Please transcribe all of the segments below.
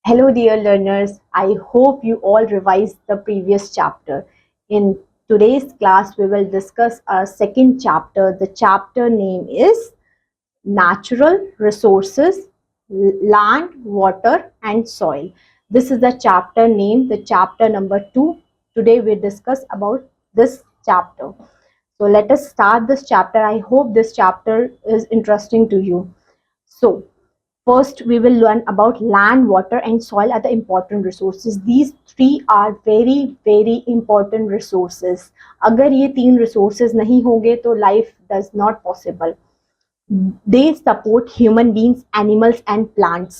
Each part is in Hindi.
Hello, dear learners. I hope you all revised the previous chapter. In today's class, we will discuss our second chapter. The chapter name is Natural Resources, Land, Water, and Soil. This is the chapter name, the chapter number 2. Today, we discuss about this chapter. So, let us start this chapter. I hope this chapter is interesting to you. So, first, we will learn about land, water, and soil are the important resources. These three are very, very important resources. अगर ये तीन resources नहीं होंगे तो life does not possible. They support human beings, animals, and plants.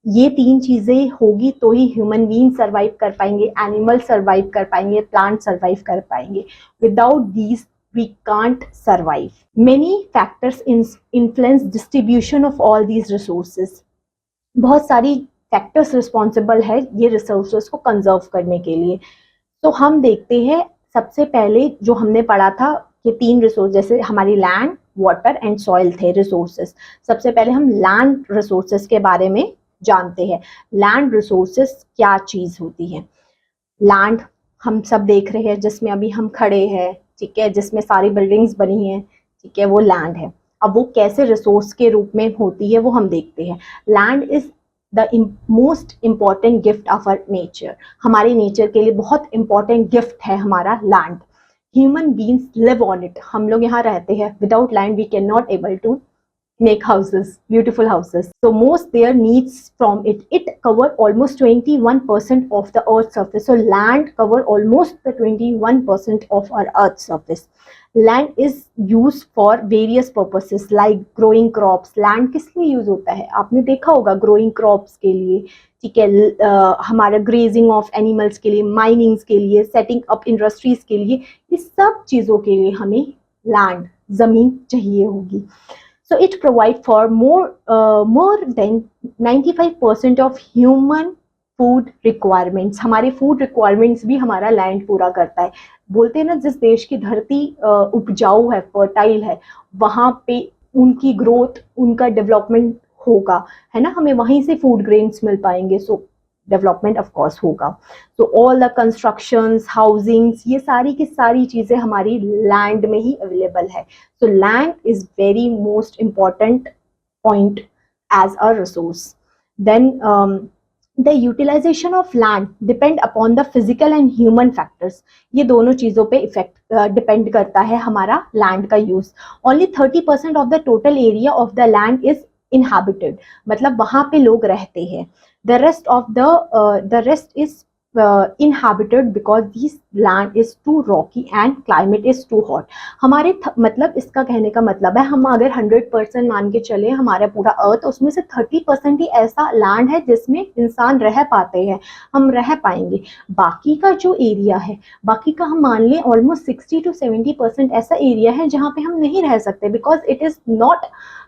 ये तीन चीजें होगी तो ही ह्यूमन बीइंग सर्वाइव कर पाएंगे, एनिमल सर्वाइव कर पाएंगे, प्लांट सर्वाइव कर पाएंगे. Without these we can't survive. Many factors influence distribution of all these resources. बहुत सारी फैक्टर्स रिस्पॉन्सिबल है ये रिसोर्सेज को कंजर्व करने के लिए. तो हम देखते हैं सबसे पहले जो हमने पढ़ा था कि तीन रिसोर्स जैसे हमारी लैंड, वाटर एंड सॉइल थे रिसोर्सेज. सबसे पहले हम लैंड रिसोर्सेज के बारे में जानते हैं. लैंड रिसोर्सेज क्या चीज होती है? लैंड हम सब देख रहे हैं जिसमें अभी हम खड़े हैं, ठीक है, जिसमें सारी बिल्डिंग्स बनी हैं, ठीक है, वो लैंड है. अब वो कैसे रिसोर्स के रूप में होती है वो हम देखते हैं. Land is the most important gift of our nature. हमारे नेचर के लिए बहुत इंपॉर्टेंट गिफ्ट है हमारा land. Human beings live on it. हम लोग यहाँ रहते हैं. Without land we can not able to make houses, beautiful houses. So most their needs from it. It cover almost 21% of the earth's surface. So land cover almost the 21% of our earth's surface. Land is used for various purposes like growing crops. Land किस लिए यूज होता है? आपने देखा होगा growing crops के लिए, ठीक है, हमारा grazing of animals के लिए, minings के लिए, setting up industries के लिए, ये सब चीजों के लिए हमें land, जमीन चाहिए होगी. So it provide for more than 95% of human food requirements. हमारे food requirements भी हमारा land पूरा करता है. बोलते हैं ना, जिस देश की धरती उपजाऊ है, फर्टाइल है, वहाँ पे उनकी ग्रोथ, उनका डेवलपमेंट होगा, है ना. हमें वहीं से फूड ग्रेन्स मिल पाएंगे. सो डेवलपमेंट ऑफ कोर्स होगा. तो ऑल द कंस्ट्रक्शंस, हाउसिंग्स, ये सारी की सारी चीजें हमारी लैंड में ही अवेलेबल है. So land is very most important point as a resource. Then the utilisation of land depend upon the physical and human factors. ये दोनों चीजों पे इफेक्ट डिपेंड करता है हमारा लैंड का use. Only 30% of the total area of the land is inhabited. मतलब वहां पे लोग रहते हैं. The rest is inhabited because this land is too rocky and climate is too hot. हमारे मतलब इसका कहने का मतलब है, हम अगर 100% मान के चले हमारा पूरा अर्थ, उसमें से 30% ही ऐसा लैंड है जिसमें इंसान रह पाते हैं, हम रह पाएंगे. बाकी का जो एरिया है, बाकी का हम मान लें ऑलमोस्ट 60 to 70% ऐसा एरिया है जहाँ पे हम नहीं रह सकते. Because it is not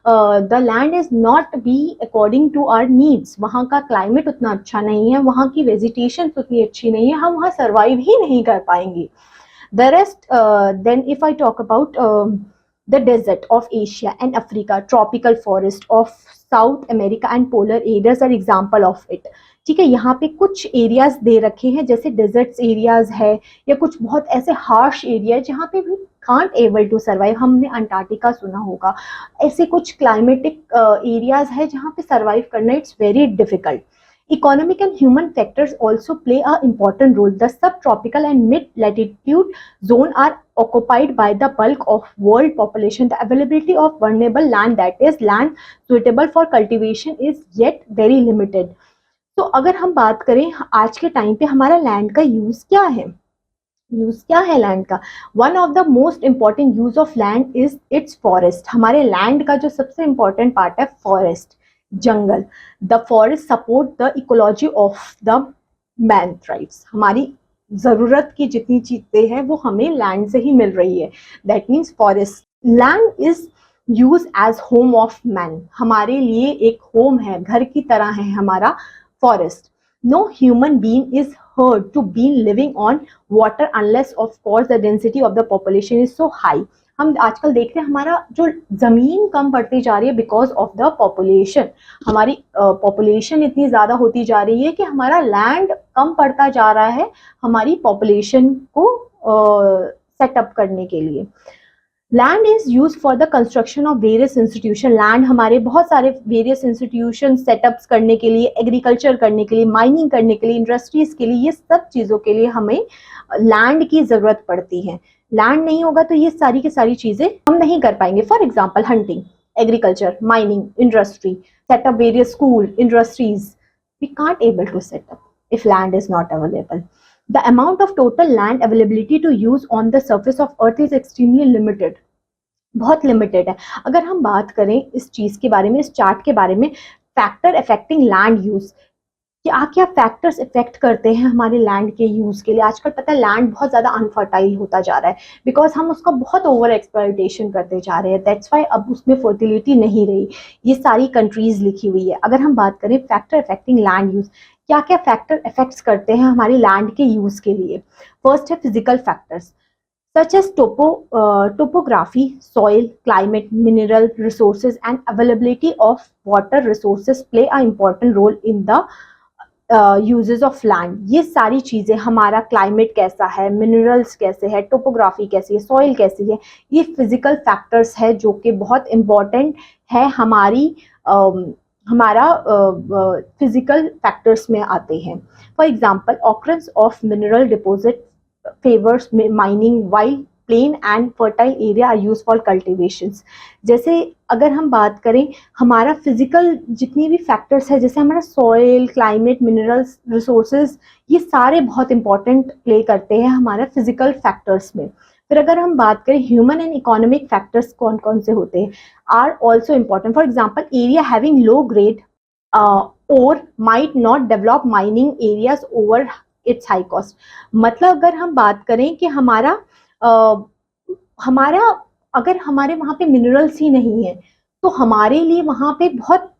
the land is not be according to our needs. वहाँ का क्लाइमेट उतना अच्छा नहीं है, वहाँ की वेजिटेशन उतनी अच्छी नहीं है, हम वहाँ सर्वाइव ही नहीं कर पाएंगे. The rest, then if I talk about the desert of Asia and Africa, tropical forest of South America and polar areas are example of it. ठीक है, यहाँ पे कुछ एरियाज दे रखे हैं जैसे डेजर्ट्स एरियाज है, या कुछ बहुत ऐसे हार्श एरिया जहाँ पे भी कांट एबल टू सर्वाइव. हमने अंटार्कटिका सुना होगा. ऐसे कुछ क्लाइमेटिक एरियाज है जहाँ पे सर्वाइव करना it's very difficult. Economic and human factors also play an important role. The subtropical and mid-latitude zone are occupied by the bulk of world population. The availability of vulnerable land, that is land suitable for cultivation, is yet very limited. तो अगर हम बात करें आज के टाइम पे हमारा लैंड का यूज क्या है, यूज क्या है लैंड का? One of the most important use of land is it's forest. हमारे लैंड का जो सबसे इम्पॉर्टेंट पार्ट है forest, jungle. The forest support the ecology of the man thrives. हमारी जरूरत की जितनी चीजें हैं वो हमें लैंड से ही मिल रही है. That means forest. Land is use age home of man. हमारे लिए एक होम है, घर की तरह है हमारा forest. No human being is heard to be living on water unless of course the density of the population is so high. हम आजकल देखते हैं हमारा जो ज़मीन कम पड़ती जा रही है बिकॉज ऑफ द पॉपुलेशन। हमारी पॉपुलेशन इतनी ज़्यादा होती जा रही है कि हमारा लैंड कम पड़ता जा रहा है हमारी पॉपुलेशन को सेटअप करने के लिए। Land is use for the construction of various institution. Land हमारे बहुत सारे वेरियस इंस्टीट्यूशन सेटअप्स करने के लिए, एग्रीकल्चर करने के लिए, माइनिंग करने के लिए, इंडस्ट्रीज के लिए, ये सब चीज़ों के लिए हमें लैंड की ज़रूरत पड़ती है। लैंड नहीं होगा तो ये सारी की सारी चीज़ें हम नहीं कर पाएंगे। For example hunting, agriculture, mining, industry, setup various school, industries, we can't able to set up if land is not available. The amount of total land availability to use on the surface of earth is extremely limited. बहुत लिमिटेड है। अगर हम बात करें इस चीज़ के बारे में, इस चार्ट के बारे में, फैक्टर अफेक्टिंग लैंड यूज, क्या क्या फैक्टर्स इफेक्ट करते हैं हमारे लैंड के यूज़ के लिए। आजकल पता है लैंड बहुत ज़्यादा अनफर्टाइल होता जा रहा है बिकॉज हम उसका बहुत ओवर एक्सप्लॉयटेशन करते जा रहे हैं। दैट्स वाई अब उसमें फर्टिलिटी नहीं रही। ये सारी कंट्रीज लिखी हुई है। अगर हम बात करें फैक्टर अफेक्टिंग लैंड यूज़, क्या क्या फैक्टर इफेक्ट्स करते हैं हमारे लैंड के यूज़ के लिए। फर्स्ट है physical factors such as topography, soil, climate, mineral resources and availability of water resources play an important role in the uses of land. ये सारी चीज़ें, हमारा क्लाइमेट कैसा है, मिनरल्स कैसे है, टोपोग्राफी कैसी है, सॉइल कैसी है, ये फिजिकल फैक्टर्स है जो कि बहुत इम्पॉर्टेंट है हमारा फिजिकल फैक्टर्स में आते हैं। For example occurrence of mineral deposit favours mining while plain and fertile area are use for cultivations. जैसे अगर हम बात करें हमारा फिजिकल जितनी भी फैक्टर्स है, जैसे हमारा सॉइल, क्लाइमेट, मिनरल्स, रिसोर्सेज, ये सारे बहुत इंपॉर्टेंट प्ले करते हैं हमारा फिजिकल फैक्टर्स में। फिर अगर हम बात करें ह्यूमन एंड इकोनॉमिक फैक्टर्स कौन कौन से होते हैं, are also important. For example area having low grade ore might not develop mining areas over its high cost. मतलब अगर हम बात करें कि हमारा अगर हमारे वहाँ पे मिनरल्स ही नहीं है तो हमारे लिए वहाँ पे बहुत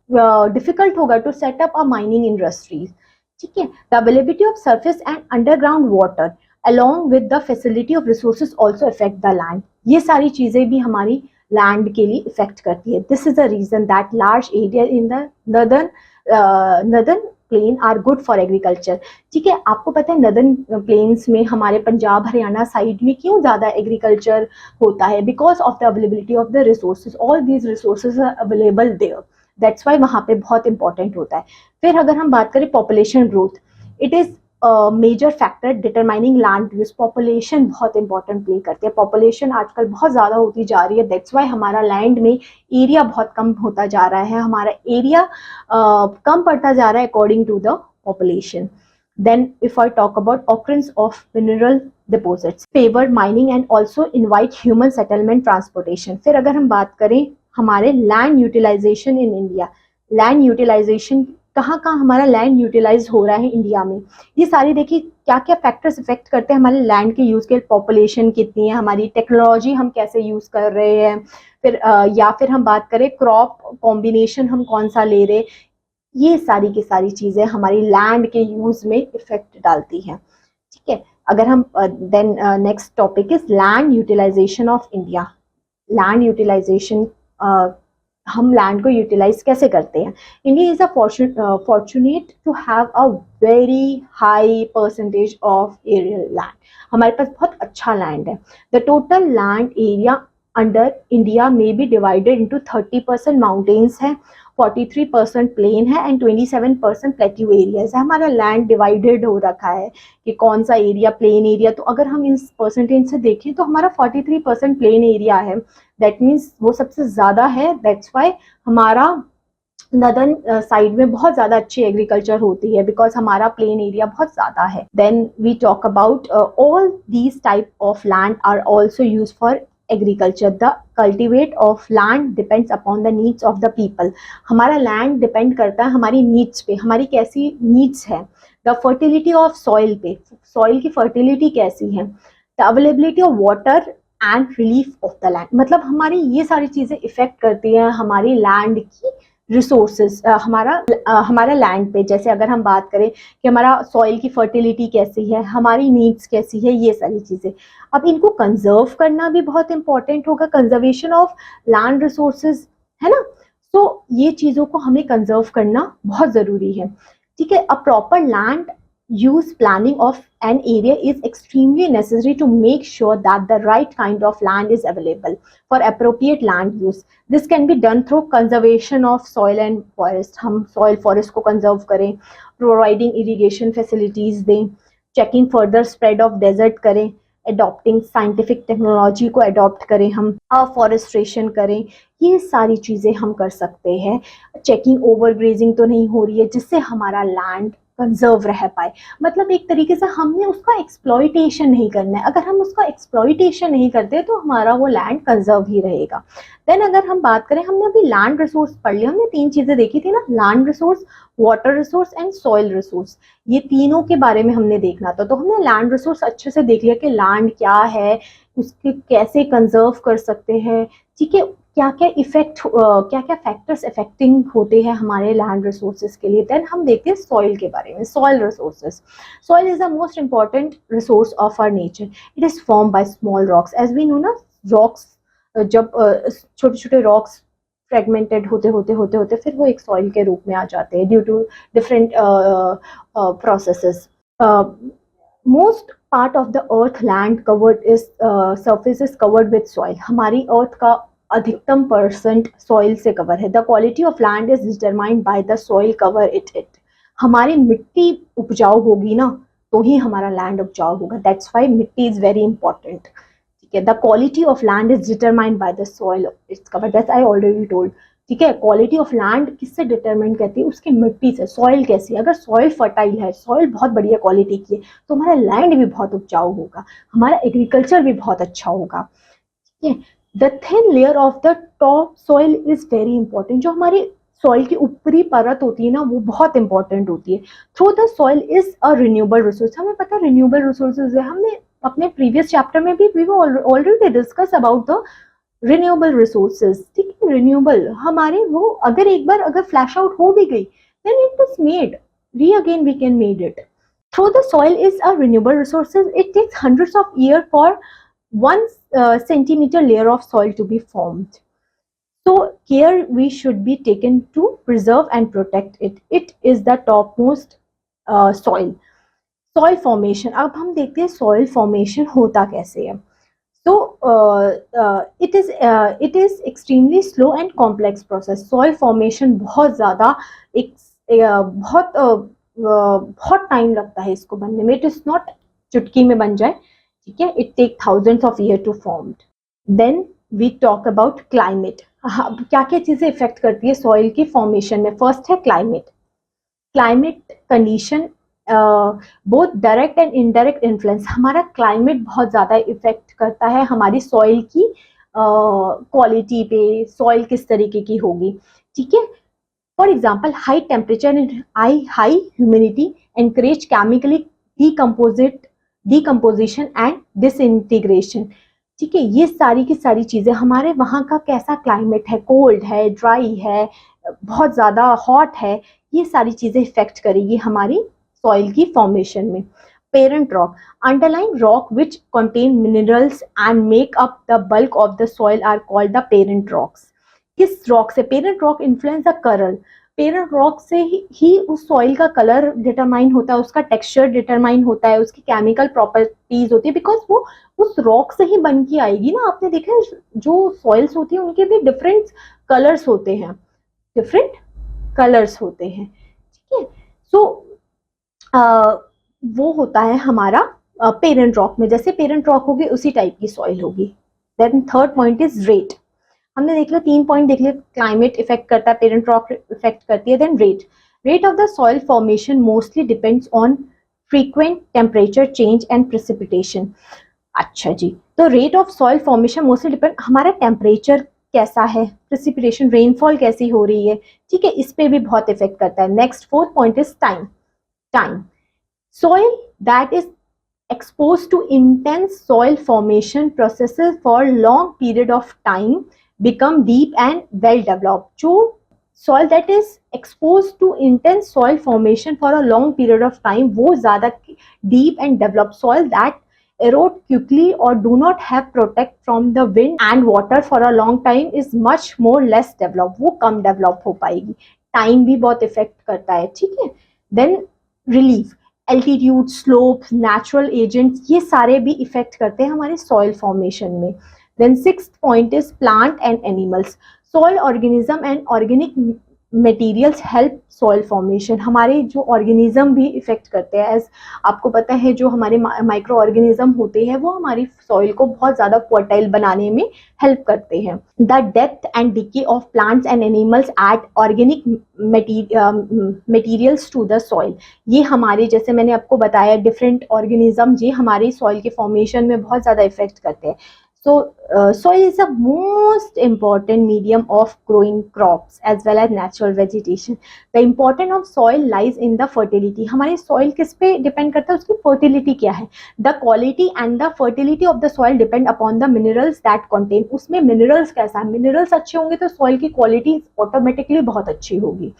डिफिकल्ट होगा to set up a mining industries. ठीक है। The availability of surface and underground water along with the facility of resources also affect the land. ये सारी चीज़ें भी हमारी लैंड के लिए इफेक्ट करती है। This is the reason that large area in the northern plain are good for agriculture. ठीक है। आपको पता है नदर्न प्लेन्स में हमारे पंजाब हरियाणा साइड में क्यों ज़्यादा एग्रीकल्चर होता है, because of the availability of the resources. All these resources are available there, that's why वहाँ पे बहुत इंपॉर्टेंट होता है। फिर अगर हम बात करें population growth, it is major factor determining land use. Population बहुत इंपॉर्टेंट प्ले करती है। पॉपुलेशन आजकल बहुत ज़्यादा होती जा रही है, दैट्स वाई हमारा लैंड में एरिया बहुत कम होता जा रहा है, हमारा एरिया कम पड़ता जा रहा है according to the population. Then if I talk about occurrence of mineral deposits favour mining and also invite human settlement transportation. फिर अगर हम बात करें हमारे land utilisation in India, land utilisation कहाँ कहाँ हमारा लैंड यूटिलाइज हो रहा है इंडिया में, ये सारी देखिए क्या क्या फैक्टर्स इफेक्ट करते हैं हमारे लैंड के यूज़ के। पॉपुलेशन कितनी है, हमारी टेक्नोलॉजी हम कैसे यूज़ कर रहे हैं, फिर या फिर हम बात करें क्रॉप कॉम्बिनेशन हम कौन सा ले रहे, ये सारी की सारी चीज़ें हमारी लैंड के यूज़ में इफेक्ट डालती हैं। ठीक है। अगर हम then next topic is land utilisation of India. Land utilisation, हम लैंड को यूटिलाइज कैसे करते हैं। India is a fortunate to have a very high percentage of aerial land. हमारे पास बहुत अच्छा लैंड है। The total land area under India में बी डिवाइडेड इंटू 30% माउंटेन्स है, 43% प्लेन है एंड 27% प्लेट्यू एरियाज है। हमारा लैंड डिवाइडेड हो रखा है कि कौन सा एरिया प्लेन एरिया। तो अगर हम इस परसेंटेज से देखें तो हमारा 43% प्लेन एरिया है, दैट मीन्स वो सबसे ज़्यादा है। दैट्स वाई हमारा नदर्न साइड में बहुत ज़्यादा अच्छी एग्रीकल्चर होती है बिकॉज हमारा प्लेन एरिया बहुत ज़्यादा है। Then we talk about all these type of land are also use for agriculture. The cultivate of land depends upon the needs of the people. हमारा लैंड डिपेंड करता है हमारी नीड्स पे, हमारी कैसी नीड्स है। द फर्टिलिटी ऑफ सॉइल पे, सॉइल की फर्टिलिटी कैसी है। The availability of water and relief of the land. मतलब हमारी ये सारी चीज़ें इफेक्ट करती हैं हमारी लैंड की रिसोर्सेज हमारा लैंड पे, जैसे अगर हम बात करें कि हमारा सॉइल की फर्टिलिटी कैसी है, हमारी नीड्स कैसी है, ये सारी चीज़ें। अब इनको कंजर्व करना भी बहुत इंपॉर्टेंट होगा, कंजर्वेशन ऑफ लैंड रिसोर्सेज, है ना। तो ये चीज़ों को हमें कंजर्व करना बहुत ज़रूरी है, ठीक है। A proper land use planning of an area is extremely necessary to make sure that the right kind of land is available for appropriate land use. This can be done through conservation of soil and forest. हम soil forest को conserve करें, providing irrigation facilities दें, checking further spread of desert करें, adopting scientific technology को adopt करें, हम afforestation करें, ये सारी चीज़ें हम कर सकते हैं। चेकिंग ओवरग्रेजिंग तो नहीं हो रही है जिससे हमारा लैंड कंजर्व रह पाए, मतलब एक तरीके से हमने उसका एक्सप्लॉइटेशन नहीं करना है। अगर हम उसका एक्सप्लॉइटेशन नहीं करते तो हमारा वो लैंड कंजर्व ही रहेगा। देन अगर हम बात करें, हमने अभी लैंड रिसोर्स पढ़ लिया, हमने 3 चीजें देखी थी ना, land resource, water resource and soil resource, ये तीनों के बारे में हमने देखना था। तो हमने लैंड रिसोर्स अच्छे से देख लिया कि लैंड क्या है, उसके कैसे कंजर्व कर सकते हैं, ठीक है, क्या क्या फैक्टर्स इफेक्टिंग होते हैं हमारे लैंड रिसोर्सेज के लिए। देन हम देखते हैं सॉइल के बारे में, soil resources. Soil is the most important resource of our nature. It is form by small rocks, as we know ना, रॉक्स जब छोटे छोटे रॉक्स फ्रेगमेंटेड होते फिर वो एक सॉइल के रूप में आ जाते हैं due to different processes. Most part of the earth land covered is surface is covered with soil. हमारी अर्थ का अधिकतम परसेंट सॉइल से कवर है। The quality of land is determined by the soil cover it. हमारी मिट्टी उपजाऊ होगी ना तो ही हमारा लैंड उपजाऊ होगा। दैट्स व्हाई मिट्टी इज वेरी इंपॉर्टेंट, ठीक है। The quality of land is determined by the soil its cover, that's I already told, ठीक है। क्वालिटी ऑफ लैंड किससे डिटरमाइन करती है? उसकी मिट्टी से। सॉइल कैसी है? अगर सॉइल फर्टाइल है, सॉइल बहुत बढ़िया क्वालिटी की है, तो हमारा लैंड भी बहुत उपजाऊ होगा, हमारा एग्रीकल्चर भी बहुत अच्छा होगा, ठीक है। The thin layer of the top soil is very important. जो हमारी सॉइल की ऊपरी परत होती है ना, वो बहुत इंपॉर्टेंट होती है। Through the soil is a renewable resource. हमें पता है रिन्यूएबल रिसोर्सेज है, हमने अपने प्रीवियस चैप्टर में भी already discuss about the renewable resources, ठीक है। रिन्यूएबल हमारे वो अगर फ्लैश आउट हो भी गई, then it is made re again, we can made it. Through the soil is a renewable resources. It takes hundreds of year for 1 centimeter layer of soil to be formed. So care we should be taken to preserve and protect it. It is the topmost soil. Soil formation. अब हम देखते हैं soil formation होता कैसे है। So it is extremely slow and complex process. Soil formation बहुत ज़्यादा बहुत टाइम लगता है इसको बनने में। It is not चुटकी में बन जाए, ठीक है। It take thousands of year to form. Then we talk about climate. क्या क्या चीजें इफेक्ट करती है सॉइल की फॉर्मेशन में? फर्स्ट है climate. Climate condition, both direct and indirect influence. हमारा क्लाइमेट बहुत ज्यादा इफेक्ट करता है हमारी सॉइल की क्वालिटी पे, सॉइल किस तरीके की होगी, ठीक है। For example, high temperature and high humidity encourage chemically decomposition and disintegration, ठीक है। ये सारी की सारी चीजें, हमारे वहाँ का कैसा क्लाइमेट है, कोल्ड है, ड्राई है, बहुत ज्यादा हॉट है, ये सारी चीजें इफेक्ट करेगी हमारी सॉइल की फॉर्मेशन में। Parent rock, underline rock which contain minerals and make up the bulk of the soil are called the parent rocks. किस रॉक से? Parent rock influence the colour. Parent rock से ही उस सॉइल का कलर डिटरमाइन होता है, उसका टेक्सचर डिटरमाइन होता है, उसकी केमिकल प्रॉपर्टीज होती है, बिकॉज वो उस रॉक से ही बन के आएगी ना। आपने देखा है जो सॉइल्स होती है उनके भी डिफरेंट कलर्स होते हैं, ठीक है। सो वो होता है हमारा पेरेंट रॉक में। जैसे पेरेंट रॉक होगी उसी टाइप की सॉइल होगी। Then third point is rate. हमने देख लिया, 3 पॉइंट देख लिया। क्लाइमेट इफेक्ट करता है, पेरेंट रॉक इफेक्ट करती है। Then rate of the soil formation mostly depends on frequent temperature change and precipitation. अच्छा जी, तो rate of soil formation mostly depend, हमारा टेम्परेचर कैसा है, प्रेसिपिटेशन रेनफॉल कैसी हो रही है, ठीक है, इस पे भी बहुत इफेक्ट करता है। Next 4th point is time. Soil that is exposed to intense soil formation processes for long period of time become deep and well developed. जो soil that is expose to intense soil formation for a long period of time, वो ज्यादा deep and develop soil that erode quickly or do not have protect from the wind and water for a long time is much more less developed, वो कम डेवलप हो पाएगी, टाइम भी बहुत इफेक्ट करता है, ठीक है। Then relief, altitude, slopes, natural agents, ये सारे भी इफेक्ट करते हैं हमारे सॉइल फॉर्मेशन में। Then sixth point is plant and animals, soil organism and organic materials help soil formation, हमारे जो ऑर्गेनिज्म भी इफेक्ट करते हैं। एज आपको पता है जो हमारे माइक्रो ऑर्गेनिज्म होते हैं वो हमारी सॉइल को बहुत ज़्यादा फर्टाइल बनाने में हेल्प करते हैं। The depth and decay of plants and animals add organic materials to the soil, ये हमारे, जैसे मैंने आपको बताया, डिफरेंट ऑर्गेनिज्म ये हमारी सॉइल के फॉर्मेशन में बहुत ज़्यादा इफेक्ट करते हैं। So, soil is the most important medium of growing crops as well as natural vegetation. The importance of soil lies in the fertility. हमारी soil किस पे depend करता है, उसकी fertility क्या है। The quality and the fertility of the soil depend upon the minerals that contain. उसमें minerals कैसा है, minerals अच्छे होंगे तो soil की quality automatically बहुत अच्छी होगी।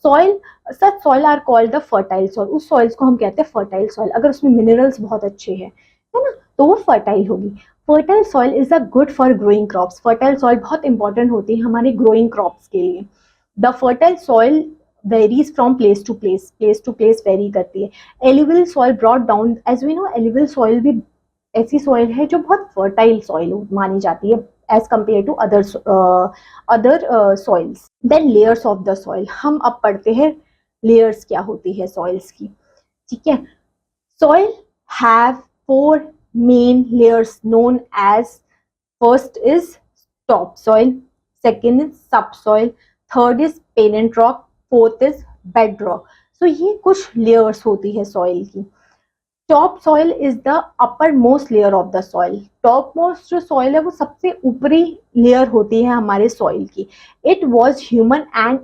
Soil, such soil are called the fertile soil. उस soils को हम कहते हैं fertile soil, अगर उसमें minerals बहुत अच्छे हैं, है ना, तो वो fertile होगी। Fertile soil is a good for growing crops, fertile soil बहुत इंपॉर्टेंट होती है हमारे ग्रोइंग क्रॉप्स के लिए। The fertile soil varies from place to place vary करती है। Alluvial soil brought down, as we know alluvial soil भी ऐसी सॉइल है जो बहुत फर्टाइल सॉइल मानी जाती है as compare to other soils. Then layers of the soil, हम अब पढ़ते हैं लेयर्स क्या होती है सॉइल्स की, ठीक है। Soil have 4 main layers known as, first is topsoil, second is subsoil, third is parent rock, fourth is bedrock. So ये कुछ layers होती है soil की। Top soil is the upper most layer of the soil, top most जो सॉइल है वो सबसे ऊपरी लेयर होती है हमारे सॉइल की। इट वॉज ह्यूमन एंड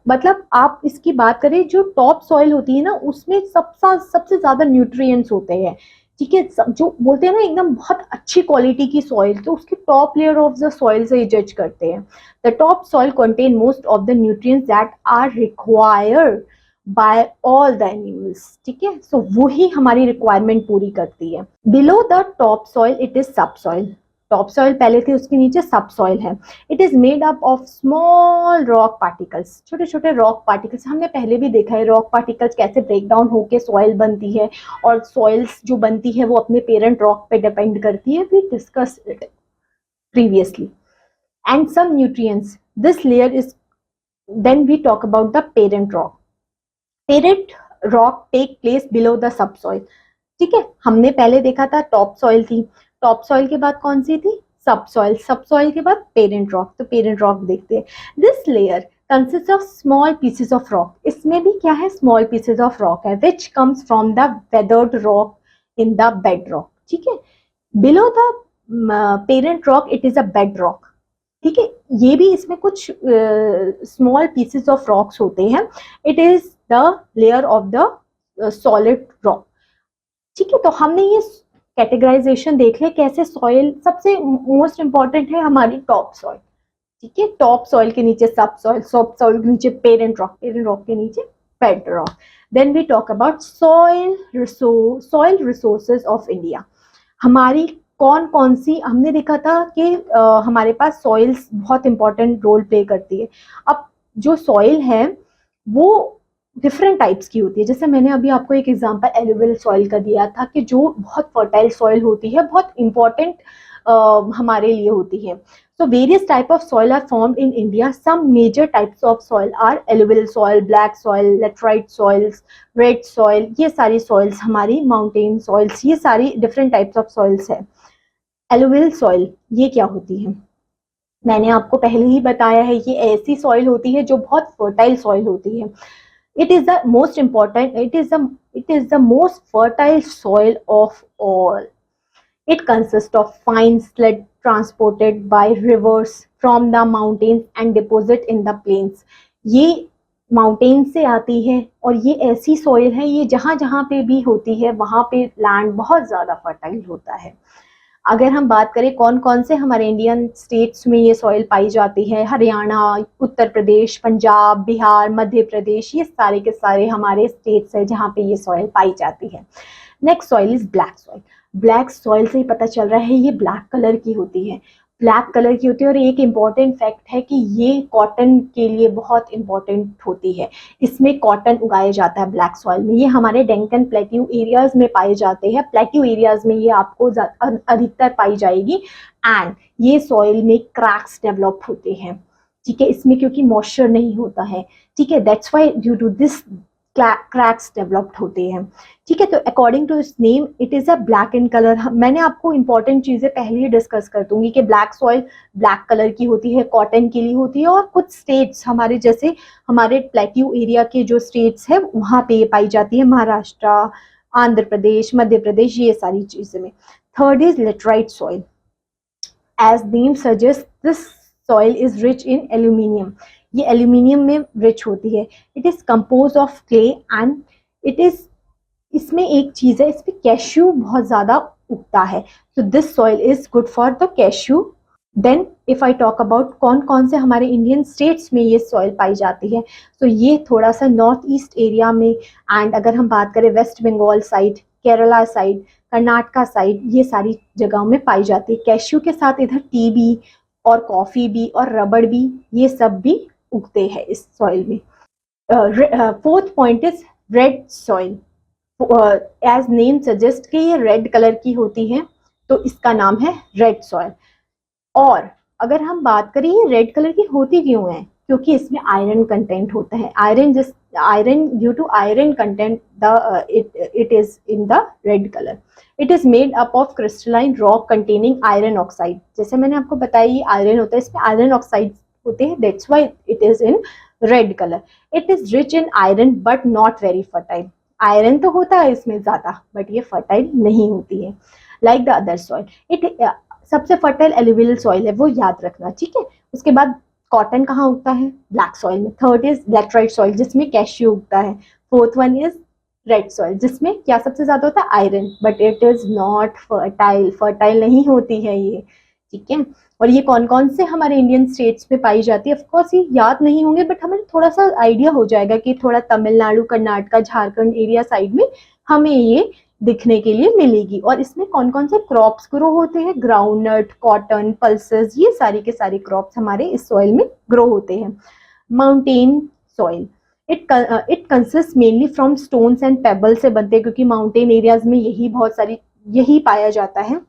मतलब आप इसकी बात करें, जो टॉप सॉइल होती है ना उसमें सबसे ज्यादा न्यूट्रिएंट्स होते हैं, ठीक है। जो बोलते हैं ना एकदम बहुत अच्छी क्वालिटी की सॉइल, तो उसकी top layer of the soil से जज करते हैं। The top soil contain most of the nutrients that are required by all the animals, ठीक है। सो वही हमारी रिक्वायरमेंट पूरी करती है। Below the top soil it is sub soil, top soil पहले थी, उसके नीचे सब सॉइल है। It is made up of small rock particles, छोटे छोटे रॉक पार्टिकल्स। हमने पहले भी देखा है रॉक पार्टिकल्स कैसे ब्रेक डाउन होके सॉइल बनती है, और सॉइल्स जो बनती है वो अपने पेरेंट रॉक पे डिपेंड करती है, we discuss it previously. And some nutrients, this layer is, then we talk about the parent rock. Parent rock take place below the sub soil, ठीक है। हमने पहले देखा था टॉप सॉइल थी, टॉप सॉइल के बाद कौन सी थी, सब सॉइल, सब सॉइल के बाद पेरेंट रॉक। तो पेरेंट रॉक देखते हैं। This layer consist of small pieces of rock, इसमें भी क्या है, स्मॉल पीसेस ऑफ रॉक है, which comes from the weathered rock in the bed rock, ठीक है। Below the parent rock it is a bed rock, ठीक है। ये भी इसमें कुछ स्मॉल पीसेस ऑफ रॉक्स होते हैं। It is the layer of the solid rock, ठीक है। तो हमने ये कैटेगराइजेशन देख ले कैसे सॉइल सबसे मोस्ट इंपॉर्टेंट है हमारी टॉप सॉइल, ठीक है। टॉप सॉइल के नीचे सब सॉइल के नीचे पेरेंट रॉक के नीचे bed rock. Then we talk about soil resources of India. हमारी कौन कौन सी, हमने देखा था कि हमारे पास सॉइल्स बहुत इंपॉर्टेंट रोल प्ले करती है। अब जो सॉइल है वो डिफरेंट टाइप्स की होती है, जैसे मैंने अभी आपको एक एग्जांपल एलुवियल सॉइल का दिया था कि जो बहुत फर्टाइल सॉइल होती है, बहुत इंपॉर्टेंट हमारे लिए होती है। So various type of soil are formed in India. Some major types of soil are alluvial soil, black soil, laterite soils, red soil, ये सारी सॉइल्स हमारी, माउंटेन सॉइल्स, ये सारी डिफरेंट टाइप्स ऑफ सॉइल्स है। एलुवियल सॉइल ये क्या होती है, मैंने आपको पहले ही बताया है, ये ऐसी सॉइल होती है जो बहुत फर्टाइल सॉइल होती है। It is the most important, it is the most fertile soil of all. It consists of fine sludge transported by rivers from the mountains and deposit in the plains. ये माउंटेन से आती है और ये ऐसी सॉइल है, ये जहाँ जहाँ पे भी होती है वहाँ पे लैंड बहुत ज़्यादा फर्टाइल होता है। अगर हम बात करें कौन कौन से हमारे इंडियन स्टेट्स में ये सॉइल पाई जाती है, हरियाणा, उत्तर प्रदेश, पंजाब, बिहार, मध्य प्रदेश, ये सारे के सारे हमारे स्टेट्स है जहाँ पे ये सॉइल पाई जाती है। Next soil is black soil. Black soil से ही पता चल रहा है ये ब्लैक कलर की होती है, ब्लैक कलर की होती है। और एक इम्पॉर्टेंट फैक्ट है कि ये कॉटन के लिए बहुत इम्पॉर्टेंट होती है, इसमें कॉटन उगाया जाता है ब्लैक सॉइल में। ये हमारे डेक्कन प्लेट्यू एरियाज में पाए जाते हैं, प्लेट्यू एरियाज में ये आपको अधिकतर पाई जाएगी। एंड ये सॉइल में क्रैक्स डेवलप होते हैं, ठीक है, इसमें क्योंकि मॉइस्चर नहीं होता है, ठीक है, that's why due to this cracks developed होते हैं, ठीक है। तो according to its name it is a black in colour. मैंने आपको इंपॉर्टेंट चीजें पहले ही डिस्कस कर दूंगी कि ब्लैक सॉइल ब्लैक कलर की होती है, कॉटन के लिए होती है, और कुछ स्टेट्स हमारे जैसे हमारे प्लेट्यू एरिया के जो स्टेट्स है वहां पे ये पाई जाती है, महाराष्ट्र, आंध्र प्रदेश, मध्य प्रदेश, ये सारी चीजें में। Third is laterite soil. As name suggest this soil is rich in aluminium. ये एल्यूमिनियम में रिच होती है। It is compose of clay and it is, इसमें एक चीज है, इसमें कैश्यू बहुत ज्यादा उगता है, तो this soil is good for the cashew. Then if I talk about कौन कौन से हमारे इंडियन स्टेट्स में ये सॉइल पाई जाती है, तो ये थोड़ा सा नॉर्थ ईस्ट एरिया में, एंड अगर हम बात करें West Bengal side, Kerala side, Karnataka side, ये सारी जगहों में पाई जाती है। कैश्यू के साथ इधर टी भी और कॉफी भी और रबड़ भी, ये सब भी उगते हैं इस सॉइल में। Fourth point is red soil. As name suggest कि ये रेड कलर की होती है, तो इसका नाम है रेड सॉइल। और अगर हम बात करें ये रेड कलर की होती क्यों है, क्योंकि इसमें आयरन कंटेंट होता है। Iron due to iron content it is in the red colour. It is made up of crystalline rock containing iron oxide. जैसे मैंने आपको बताया ये आयरन होता है, इसमें आयरन ऑक्साइड होते हैं, that's why it is in red colour. It is rich in iron but not very fertile. Iron तो होता है इसमें ज्यादा, बट ये फर्टाइल नहीं होती है like the other soil. It सबसे फर्टाइल एलुवियल सॉइल है, वो याद रखना, ठीक है। उसके बाद कॉटन कहाँ उगता है, ब्लैक सॉइल में। थर्ड इज लेटराइट सॉइल जिसमें कैश्यू उगता है। Fourth one is red soil जिसमें क्या सबसे ज्यादा होता है, iron, but it is not fertile, fertile नहीं होती है ये, ठीक है। और ये कौन कौन से हमारे इंडियन स्टेट्स में पाई जाती है, ऑफकोर्स ये याद नहीं होंगे, बट हमें थोड़ा सा आइडिया हो जाएगा कि थोड़ा तमिलनाडु, कर्नाटका, झारखंड एरिया साइड में हमें ये दिखने के लिए मिलेगी। और इसमें कौन कौन से क्रॉप्स ग्रो होते हैं, ग्राउंडनट, कॉटन, पल्सेस, ये सारी के सारे क्रॉप्स हमारे इस सॉइल में ग्रो होते हैं। Mountain soil, it consist mainly from stones and payable से बनते हैं, क्योंकि माउंटेन एरियाज में यही पाया जाता है।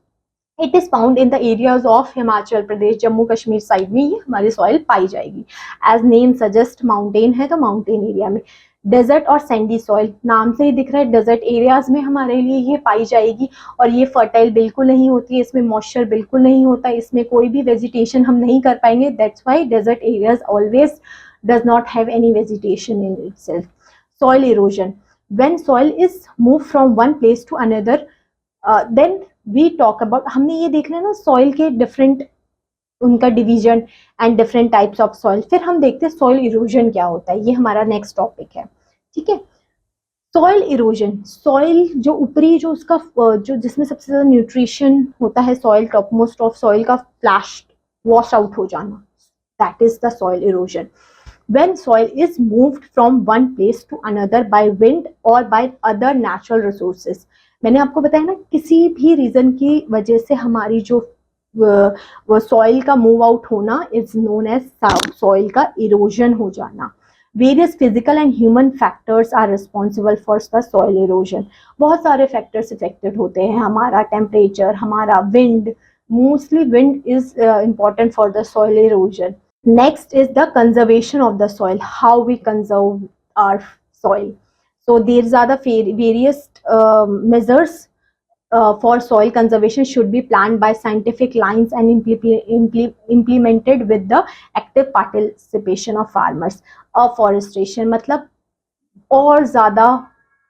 It is found in the areas of Himachal Pradesh, Jammu Kashmir side में ये हमारी सॉइल पाई जाएगी। एज नेम सजेस्ट माउंटेन है, तो माउंटेन एरिया में। डेजर्ट और सैंडी सॉइल, नाम से ही दिख रहा है डेजर्ट एरियाज में हमारे लिए ये पाई जाएगी, और ये फर्टाइल बिल्कुल नहीं होती है, इसमें मॉइस्चर बिल्कुल नहीं होता, इसमें कोई भी वेजिटेशन हम नहीं कर पाएंगे, that's why desert areas always does not have any vegetation in itself. Soil erosion, when soil is move from one place to another, then we talk about, हमने ये देख रहे हैं ना सॉइल के डिफरेंट उनका division and different types of soil. फिर हम देखते हैं सॉइल इरोजन क्या होता है, ये हमारा नेक्स्ट टॉपिक है, ठीक है। सॉइल इरोजन, सॉइल जो ऊपरी जो उसका जो जिसमें सबसे ज्यादा न्यूट्रिशन होता है, soil top most of soil का फ्लैश वॉश आउट हो जाना, that is the soil erosion. When soil is moved from one place to another by wind or by other natural resources, मैंने आपको बताया ना किसी भी रीजन की वजह से हमारी जो वो सॉइल का मूव आउट होना इज नोन एज सॉइल का इरोजन हो जाना। Various physical and human factors are responsible for the soil erosion. बहुत सारे फैक्टर्स इफेक्टेड होते हैं, हमारा टेम्परेचर, हमारा wind, mostly wind is important for the soil erosion. Next is the conservation of the soil, how we conserve our soil. So these are the various measures for soil conservation should be planned by scientific lines and implemented with the active participation of farmers. Afforestation मतलब और ज़्यादा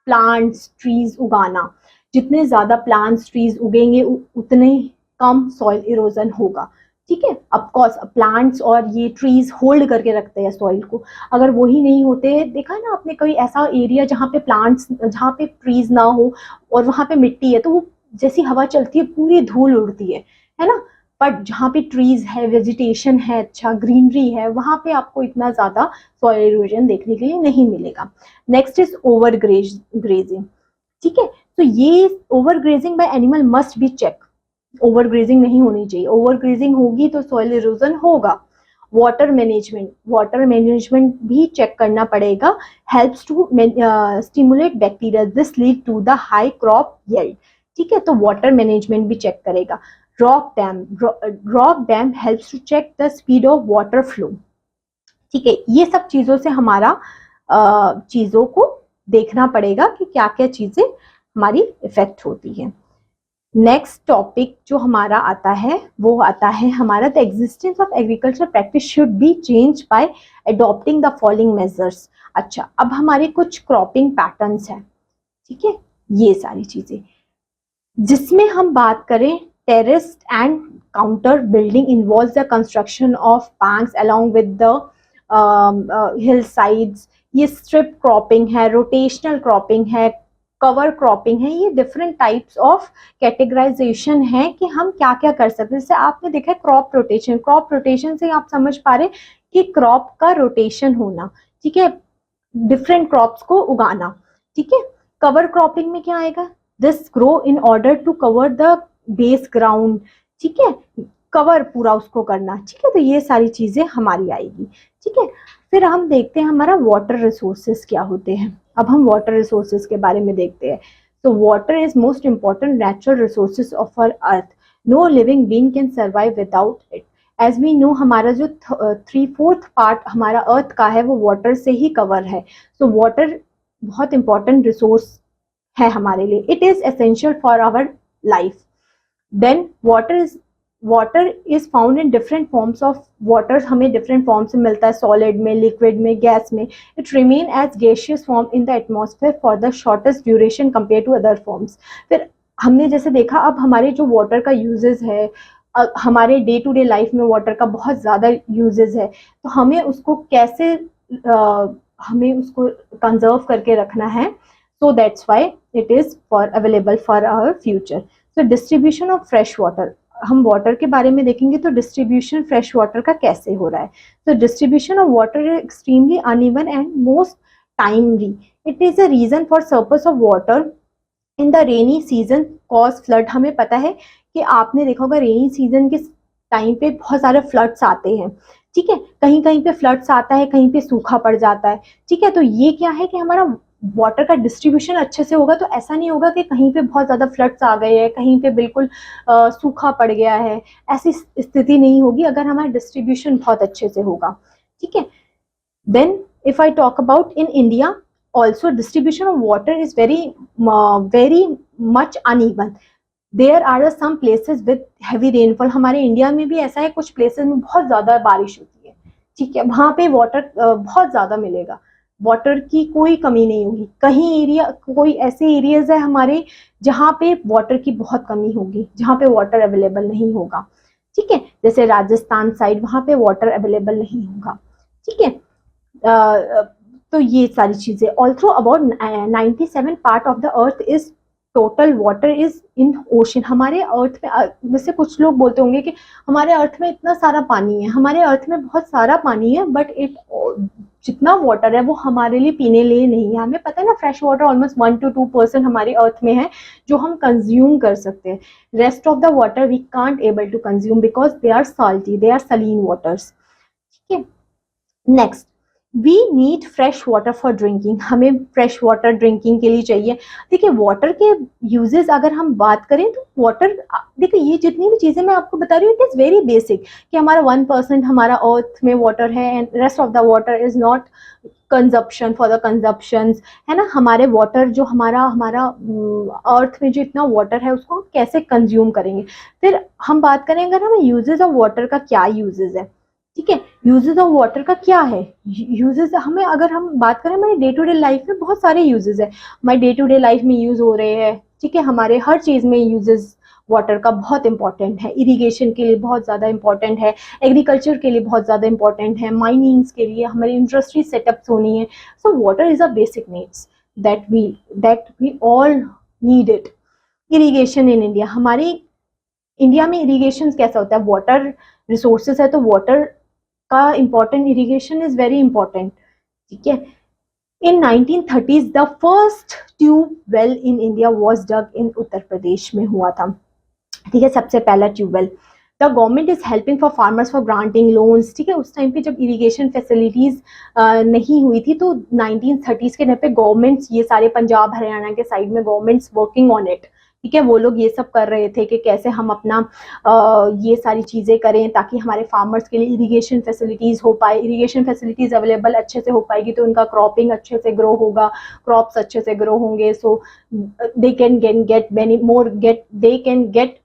plants, trees उगाना, जितने ज़्यादा plants, trees उगेंगे उतने कम soil erosion होगा, ठीक है। ऑफकोर्स प्लांट्स और ये ट्रीज होल्ड करके रखते हैं सॉइल को, अगर वही नहीं होते, देखा है ना आपने कोई ऐसा एरिया जहाँ पे प्लांट्स, जहाँ पे ट्रीज ना हो और वहाँ पे मिट्टी है, तो जैसी हवा चलती है पूरी धूल उड़ती है ना। बट जहाँ पे ट्रीज है, वेजिटेशन है, अच्छा ग्रीनरी है, वहां पे आपको इतना ज्यादा सॉइल इरोजन देखने के लिए नहीं मिलेगा। नेक्स्ट इज ओवर ग्रेजिंग, ठीक है। तो ये over grazing by animal must be check, over grazing नहीं होनी चाहिए, ओवर ग्रेजिंग होगी तो सॉइल इरोजन होगा। वाटर मैनेजमेंट भी चेक करना पड़ेगा, helps to stimulate bacteria, this lead to the high crop yield, ठीक है। तो वाटर मैनेजमेंट भी चेक करेगा। Rock dam helps to check the speed of water flow, ठीक है। ये सब चीजों से हमारा चीजों को देखना पड़ेगा कि क्या क्या चीजें हमारी इफेक्ट होती है। नेक्स्ट टॉपिक जो हमारा आता है वो आता है हमारा the existence of agriculture practice should be change bye adopting the following measures. अच्छा, अब हमारे कुछ क्रॉपिंग पैटर्न्स हैं, ठीक है, ये सारी चीजें जिसमें हम बात करें terraced and counter building involves the construction of banks along with the hill sides, ये स्ट्रिप क्रॉपिंग है, रोटेशनल क्रॉपिंग है, कवर क्रॉपिंग है, ये डिफरेंट टाइप्स ऑफ कैटेगराइजेशन है कि हम क्या क्या कर सकते हैं। जैसे आपने देखा क्रॉप रोटेशन से आप समझ पा रहे कि क्रॉप का रोटेशन होना, ठीक है, डिफरेंट क्रॉप्स को उगाना, ठीक है। कवर क्रॉपिंग में क्या आएगा, this grow in order to cover the base ground, ठीक है, कवर पूरा उसको करना, ठीक है। तो ये सारी चीजें हमारी आएगी, ठीक है। फिर हम देखते हैं हमारा वाटर रिसोर्सेज क्या होते हैं। अब हम वाटर रिसोर्सेज के बारे में देखते हैं। तो water is most important natural resources of our earth, no living being can survive without it. As we know हमारा जो 3/4 पार्ट हमारा अर्थ का है वो वाटर से ही कवर है। तो वाटर बहुत इंपॉर्टेंट रिसोर्स है हमारे लिए, it is essential for our life. Then water is found in different forms of water, हमें डिफरेंट फॉर्म से मिलता है, सॉलिड में, लिक्विड में, गैस में। It remain as gaseous form in the atmosphere for the shortest duration compare to other forms. फिर हमने जैसे देखा अब हमारे जो वाटर का यूजेस है, हमारे डे टू डे लाइफ में वाटर का बहुत ज़्यादा यूजेस है, तो हमें उसको कैसे हमें उसको कंजर्व करके रखना है। So that's why it is for available for our future. So distribution of fresh water, हम वाटर के बारे में देखेंगे तो डिस्ट्रीब्यूशन फ्रेश वाटर का कैसे हो रहा है। तो distribution of water is extremely uneven and most timely, it is a reason for surplus of water in the rainy season cause flood. हमें पता है कि आपने देखा होगा रेनी सीजन के टाइम पे बहुत सारे फ्लड्स आते हैं, ठीक है, कहीं कहीं पे फ्लड्स आता है, कहीं पे सूखा पड़ जाता है, ठीक है। तो ये क्या है कि हमारा वाटर का डिस्ट्रीब्यूशन अच्छे से होगा तो ऐसा नहीं होगा कि कहीं पे बहुत ज़्यादा फ्लड्स आ गए हैं, कहीं पे बिल्कुल सूखा पड़ गया है, ऐसी स्थिति नहीं होगी अगर हमारा डिस्ट्रीब्यूशन बहुत अच्छे से होगा, ठीक है। Then if I talk about in India also distribution of water is very much uneven. There are some places with heavy rainfall, हमारे इंडिया में भी ऐसा है, कुछ प्लेसेस में बहुत ज़्यादा बारिश होती है, ठीक है, वहाँ पे वाटर बहुत ज़्यादा मिलेगा, वाटर की कोई कमी नहीं होगी। कहीं एरिया, कोई ऐसे एरियाज है हमारे जहाँ पे वाटर की बहुत कमी होगी, जहाँ पे वाटर अवेलेबल नहीं होगा, ठीक है, जैसे राजस्थान साइड वहाँ पे वाटर अवेलेबल नहीं होगा, ठीक है। तो ये सारी चीजें also about 97 part of the earth is total water is in ocean. हमारे अर्थ में जैसे कुछ लोग बोलते होंगे कि हमारे अर्थ में इतना सारा पानी है, हमारे अर्थ में बहुत सारा पानी है, बट जितना वाटर है वो हमारे लिए पीने लिए नहीं है। हमें पता है ना, फ्रेश वाटर ऑलमोस्ट 1 to 2% हमारे अर्थ में है जो हम कंज्यूम कर सकते हैं। Rest of the water we can't able to consume because they are salty, they are saline waters, ठीक है। Next, we need fresh water for drinking, हमें फ्रेश वाटर ड्रिंकिंग के लिए चाहिए। देखिए वाटर के यूजेस अगर हम बात करें तो वाटर, देखिए ये जितनी भी चीज़ें मैं आपको बता रही हूँ इट इज़ वेरी बेसिक कि हमारा 1% हमारा अर्थ में वाटर है and rest of the water is not consumption for the consumptions, है ना। हमारे वाटर जो हमारा अर्थ में जो इतना वाटर है उसको हम कैसे कंज्यूम करेंगे। फिर हम बात करें अगर हमें यूजेस ऑफ वाटर का क्या यूजेस है, ठीक है, यूजेस ऑफ वाटर का क्या है। यूजेस हमें अगर हम बात करें हमारे डे टू डे लाइफ में बहुत सारे यूजेस है, हमारे डे टू डे लाइफ में यूज हो रहे हैं, ठीक है, हमारे हर चीज़ में यूजेस वाटर का बहुत इंपॉर्टेंट है। इरिगेशन के लिए बहुत ज़्यादा इंपॉर्टेंट है, एग्रीकल्चर के लिए बहुत ज़्यादा इंपॉर्टेंट है, माइनिंग्स के लिए, हमारी इंडस्ट्री सेटअप्स होनी है। So water is a basic needs that we all need it. Irrigation in India, हमारे इंडिया में इरिगेशन कैसा होता है, वाटर रिसोर्सेज है तो वाटर का important, irrigation is very important, ठीक है। In 1930s the first tube well in India was dug in Uttar Pradesh में हुआ था, ठीक है, सबसे पहला tubewell. The government is helping for farmers for granting loans, ठीक है। उस टाइम पे जब इरिगेशन फैसिलिटीज नहीं हुई थी तो 1930s के टाइम पे गवर्नमेंट्स, ये सारे पंजाब हरियाणा के साइड में गवर्नमेंट्स वर्किंग ऑन इट, ठीक है, वो लोग ये सब कर रहे थे कि कैसे हम अपना ये सारी चीज़ें करें ताकि हमारे फार्मर्स के लिए इरिगेशन फैसिलिटीज़ हो पाए, इरिगेशन फैसिलिटीज़ अवेलेबल अच्छे से हो पाएगी तो उनका क्रॉपिंग अच्छे से ग्रो होगा, क्रॉप्स अच्छे से ग्रो होंगे, so they can get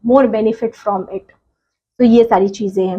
more benefit from it. तो ये सारी चीज़ें हैं।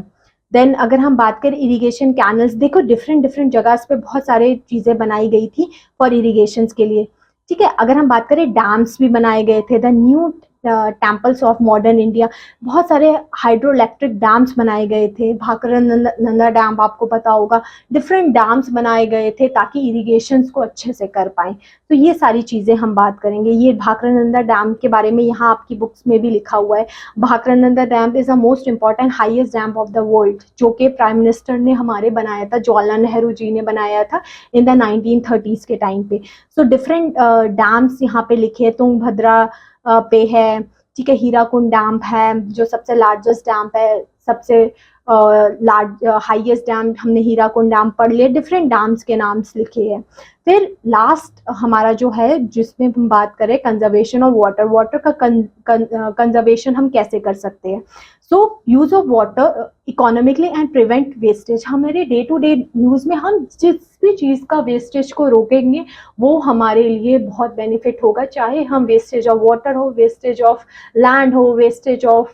देन अगर हम बात करें इरिगेशन कैनल्स, देखो डिफरेंट डिफरेंट जगह पे बहुत सारे चीज़ें बनाई गई थी फॉर इरिगेशन के लिए, ठीक है। अगर हम बात करें डैम्स भी बनाए गए थे, the new temples of modern India, बहुत सारे हाइड्रो इलेक्ट्रिक डैम्स बनाए गए थे, भाखरा नंदा डैम आपको पता होगा, डिफरेंट डैम्स बनाए गए थे ताकि इरिगेशन को अच्छे से कर पाएं। तो ये सारी चीज़ें हम बात करेंगे। ये भाखरा नंदा डैम के बारे में यहाँ आपकी बुक्स में भी लिखा हुआ है, Bhakra Nanda dam is the most important highest dam of the world, जो कि प्राइम मिनिस्टर ने हमारे बनाया था, जवाहरलाल नेहरू जी ने बनाया था इन द 1930s के टाइम पे। सो डिफरेंट डैम्स यहाँ पे लिखे, तुंगभद्रा पे है, ठीक है, हीराकुंड डैम है जो सबसे लार्जेस्ट डैम है, सबसे हाईएस्ट डैम हमने हीराकुंड डैम पढ़ लिए, डिफरेंट डैम्स के नाम लिखे हैं। फिर लास्ट हमारा जो है जिसमें हम बात करें कंजर्वेशन ऑफ वाटर, वाटर का कंजर्वेशन हम कैसे कर सकते हैं। So use of water economically and prevent wastage, हमारे डे टू डे यूज में हम जिस भी चीज़ का वेस्टेज को रोकेंगे वो हमारे लिए बहुत बेनिफिट होगा, चाहे हम वेस्टेज ऑफ वाटर हो, वेस्टेज ऑफ लैंड हो, वेस्टेज ऑफ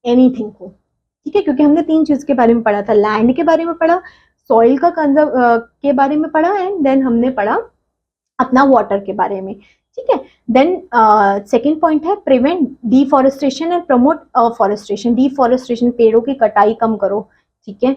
एनीथिंग हो, ठीक है। क्योंकि हमने तीन चीज़ के बारे में पढ़ा था, लैंड के बारे में पढ़ा, सॉइल का कंजर्व के बारे में पढ़ा, एंड देन हमने पढ़ा अपना वाटर के बारे में, ठीक है। देन सेकेंड पॉइंट है prevent deforestation and promote afforestation, deforestation पेड़ों की कटाई कम करो, ठीक है।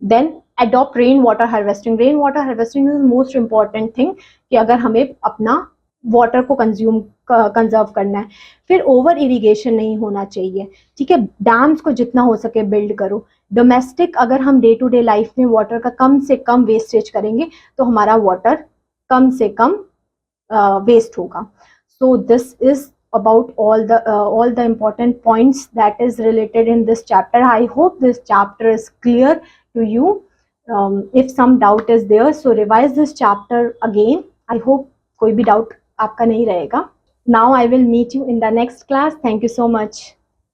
देन adopt rain water harvesting, rain water harvesting is most important thing कि अगर हमें अपना वाटर को कंजर्व करना है। फिर ओवर इरिगेशन नहीं होना चाहिए, ठीक है, डैम्स को जितना हो सके बिल्ड करो। डोमेस्टिक अगर हम डे टू डे लाइफ में वाटर का कम से कम वेस्टेज करेंगे तो हमारा वाटर कम से कम वेस्ट होगा। So this is about all the important points that is related in this chapter. I hope this chapter is clear to you. If some doubt is there, so revise this chapter again. I hope कोई भी doubt आपका नहीं रहेगा. Now I will meet you in the next class. Thank you so much.